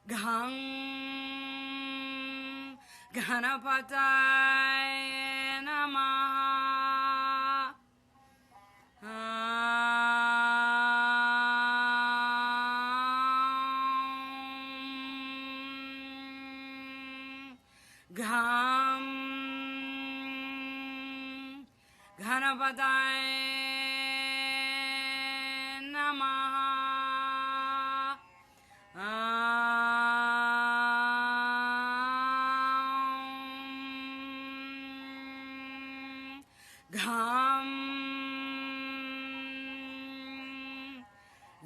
Gham Ganapataya Namaha. Gham Ganapataya Namaha. Gham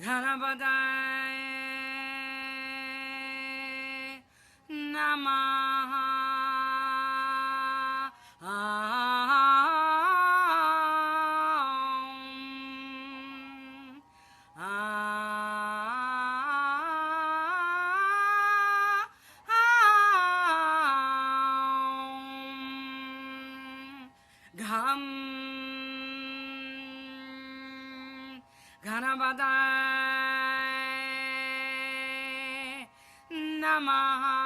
Ganapataya Namaha. Gham Ganapataya Namaha.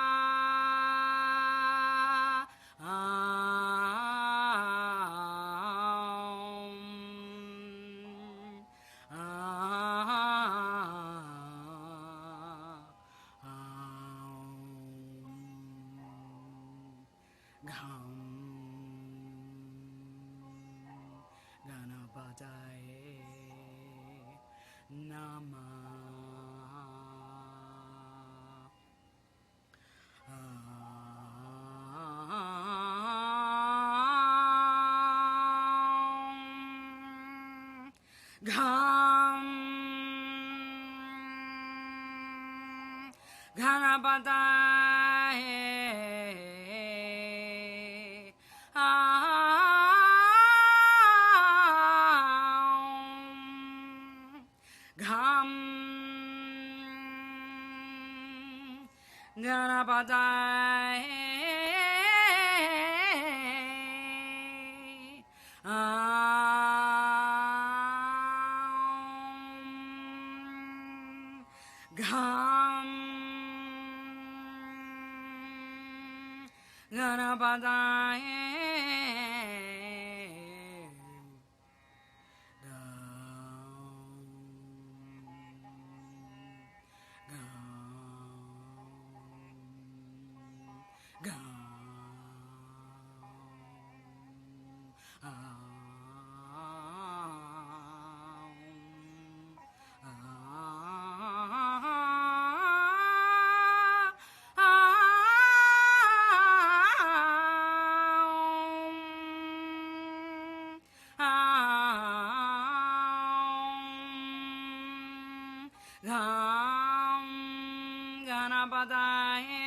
Gham Ganapataya Namaha. Gham Ganapataya Gham Ganapataya Gham Ganapataya Gham Ganapataya Gham Ganapataya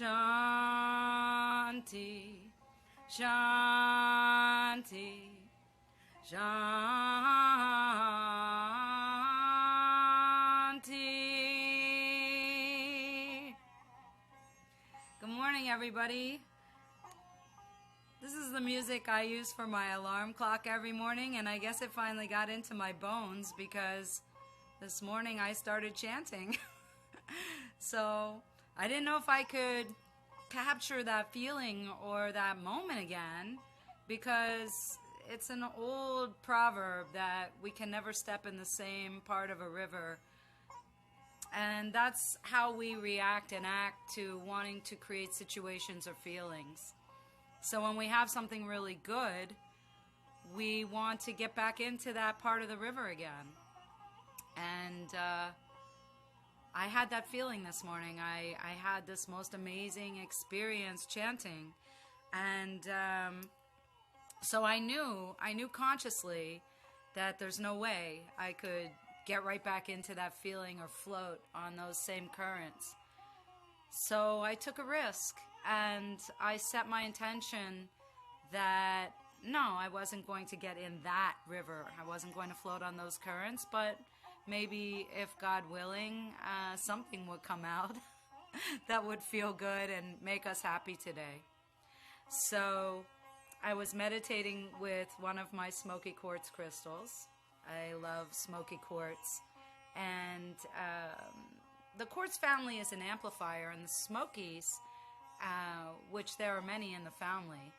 Shanti, Shanti, Shanti. Good morning, everybody. This is the music I use for my alarm clock every morning, and I guess it finally got into my bones because this morning I started chanting. So I didn't know if I could capture that feeling or that moment again, because it's an old proverb that we can never step in the same part of a river. And that's how we react and act to wanting to create situations or feelings. So when we have something really good, we want to get back into that part of the river again. And I had that feeling this morning. I had this most amazing experience chanting. And So I knew consciously that there's no way I could get right back into that feeling or float on those same currents. So I took a risk, and I set my intention that no, I wasn't going to get in that river. I wasn't going to float on those currents, but maybe if God willing, something would come out that would feel good and make us happy today. So I was meditating with one of my smoky quartz crystals. I love smoky quartz. And the quartz family is an amplifier, and the smokies, which there are many in the family,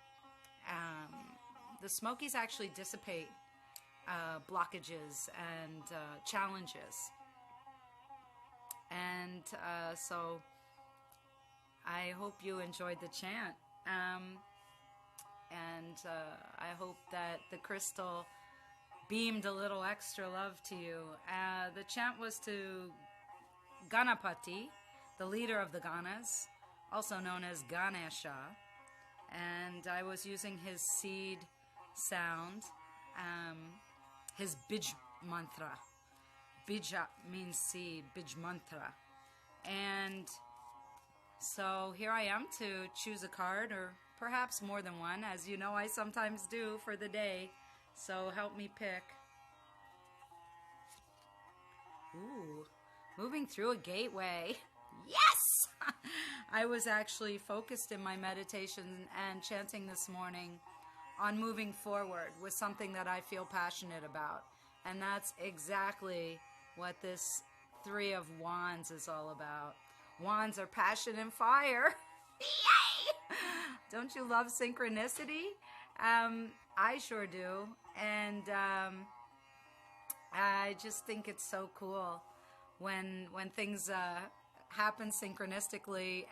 the smokies actually dissipate blockages and challenges. And so I hope you enjoyed the chant. And I hope that the crystal beamed a little extra love to you. The chant was to Ganapati, the leader of the Ganas, also known as Ganesha. And I was using his seed sound, his Bij mantra. Bija means seed, Bij mantra. And so here I am to choose a card, or perhaps more than one, as you know I sometimes do for the day. So help me pick. Ooh, moving through a gateway. Yes! I was actually focused in my meditation and chanting this morning on moving forward with something that I feel passionate about. And that's exactly what this Three of Wands is all about. Wands are passion and fire. Yay! Don't you love synchronicity? I sure do. And I just think it's so cool when things happen synchronistically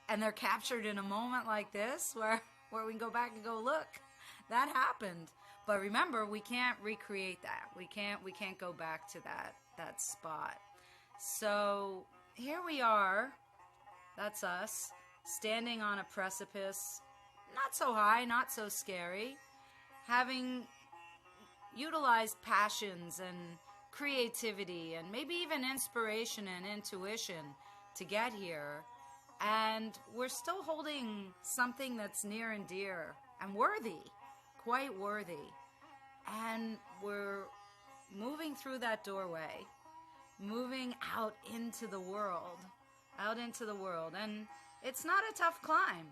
and they're captured in a moment like this where we can go back and go, look, that happened. But remember, we can't recreate that. We can't go back to that spot. So here we are. That's us, standing on a precipice, not so high, not so scary, having utilized passions and creativity and maybe even inspiration and intuition to get here. And we're still holding something that's near and dear and worthy, quite worthy. And we're moving through that doorway, moving out into the world. And it's not a tough climb.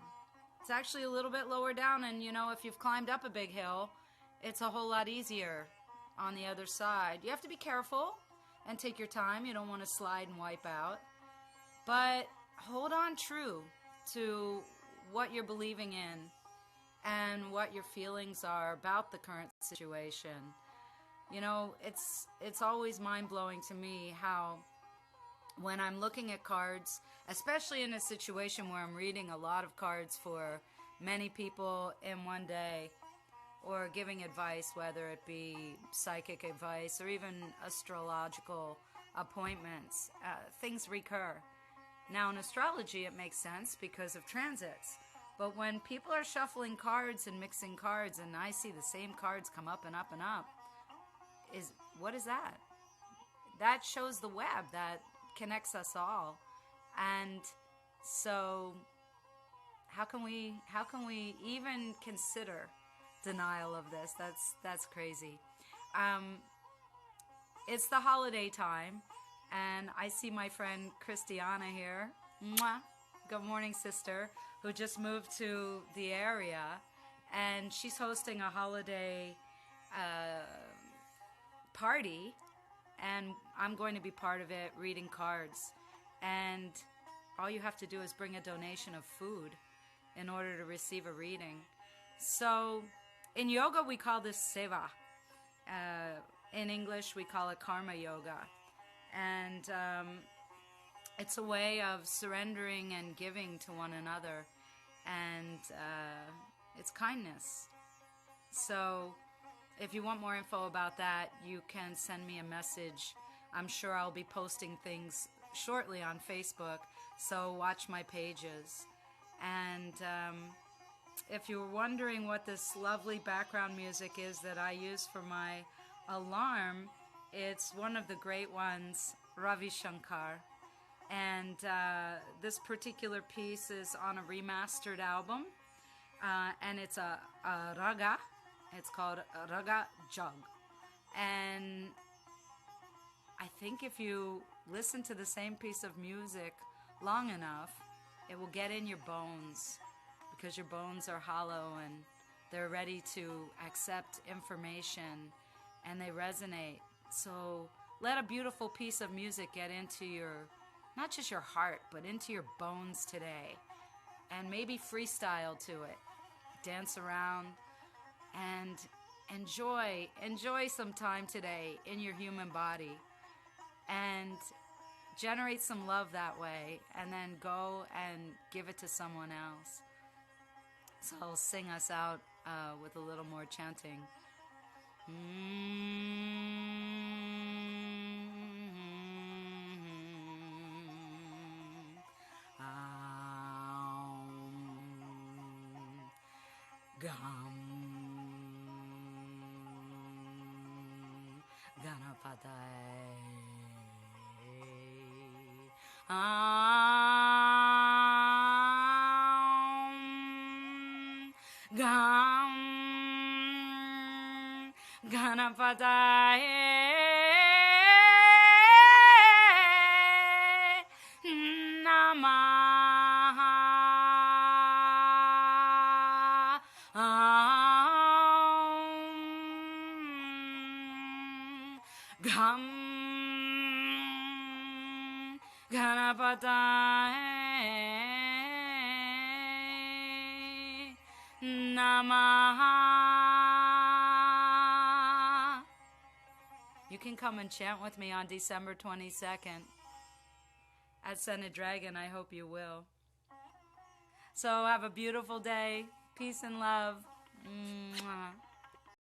It's actually a little bit lower down. And, you know, if you've climbed up a big hill, it's a whole lot easier on the other side. You have to be careful and take your time. You don't want to slide and wipe out. But hold on true to what you're believing in and what your feelings are about the current situation. You know, it's always mind-blowing to me how when I'm looking at cards, especially in a situation where I'm reading a lot of cards for many people in one day, or giving advice, whether it be psychic advice or even astrological appointments, things recur. Now, in astrology, it makes sense because of transits. But when people are shuffling cards and mixing cards, and I see the same cards come up and up and up, what is that? That shows the web that connects us all. And so how can we even consider denial of this? That's crazy. It's the holiday time, and I see my friend Christiana here. Mwah. Good morning, sister, who just moved to the area, and she's hosting a holiday party, and I'm going to be part of it, reading cards. And all you have to do is bring a donation of food in order to receive a reading. So in yoga, we call this seva. In English, we call it karma yoga. And it's a way of surrendering and giving to one another. And it's kindness. So if you want more info about that, you can send me a message. I'm sure I'll be posting things shortly on Facebook, so watch my pages. And if you're wondering what this lovely background music is that I use for my alarm, it's one of the great ones, Ravi Shankar. And this particular piece is on a remastered album, and it's a raga. It's called Raga Jug. And I think if you listen to the same piece of music long enough, it will get in your bones, because your bones are hollow and they're ready to accept information and they resonate. So let a beautiful piece of music get into your, not just your heart, but into your bones today. And maybe freestyle to it. Dance around and enjoy some time today in your human body. And generate some love that way, and then go and give it to someone else. So I'll sing us out with a little more chanting. Gam Ganapatai Gam Ganapatai Gam Ganapataye Namaha. You can come and chant with me on December 22nd at Scented Dragon. I hope you will. So have a beautiful day. Peace and love. Mwah.